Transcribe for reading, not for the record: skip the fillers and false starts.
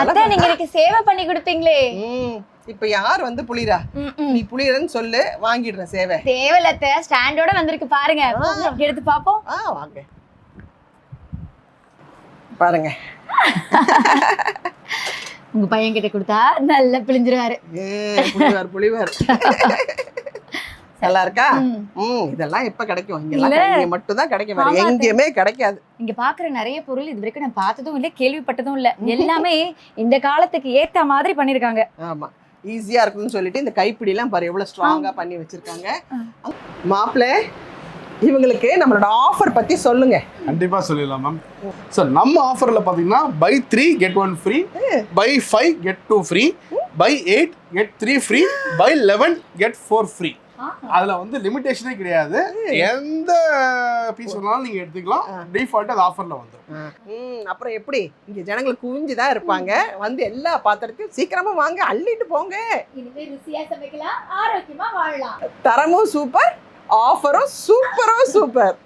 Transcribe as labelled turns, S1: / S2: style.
S1: அத்தை நீங்க எனக்கு சேவை பண்ணி கொடுப்பீங்களே.
S2: இப்ப யார் வந்து புளிரா? நீ புளிரன்னு சொல்லு, வாங்கிடுறேன் சேவை.
S1: தேவையில்ல அத்தை, ஸ்டாண்டோட வந்திருக்கு பாருங்க. எடுத்து பாப்போம்.
S2: வாங்க பாருங்க.
S1: உங்க பையன் கிட்ட கொடுத்தா நல்லா பிழிஞ்சிருவாரு.
S2: புளிவார் நல்லா இருக்கா? இதெல்லாம் எப்ப கிடைக்கும்? இங்க மட்டும் தான் கிடைக்கும், வேற எங்கேயுமே கிடைக்காது.
S1: இங்க பாக்குற நிறைய பொருள் இது வரைக்கும் நான் பார்த்ததும் இல்ல, கேள்விப்பட்டதும் இல்ல. எல்லாமே இந்த காலத்துக்கு ஏத்த மாதிரி பண்ணிருக்காங்க.
S2: ஆமா, ஈஸியா இருக்குன்னு சொல்லிட்டு இந்த கைப்பிடி எல்லாம் பாரு எவ்வளவு ஸ்ட்ராங்கா பண்ணி வச்சிருக்காங்க. மாப்பிள்ளை, இவங்களுக்கு நம்மளோட ஆஃபர் பத்தி சொல்லுங்க.
S3: கண்டிப்பா சொல்லிடலாம் மேம். சார், நம்ம ஆஃபர்ல பாத்தீங்கன்னா buy 3 get 1 free, buy 5 get 2 free, buy 8 get 3 free, buy 11 get 4 free. அதுல வந்து லிமிடேஷனே கிடையாது, எந்த பீஸ் வேணாலும் நீங்க எடுத்துக்கலாம். டிஃபால்ட் அது ஆஃபர்ல வந்துரும்.
S2: அப்புறம் எப்படி இங்க ஜனங்கள் குவிஞ்சுதான் இருப்பாங்க, வந்து எல்லா பாத்திரத்தையும் சீக்கிரமா வாங்க, அள்ளிட்டு போங்க.
S1: இனிமே ருசியா சமைக்கலாம், ஆரோக்கியமா வாழலாம்.
S2: தரமும் சூப்பர், ஆஃபரும் சூப்பரோ சூப்பர்.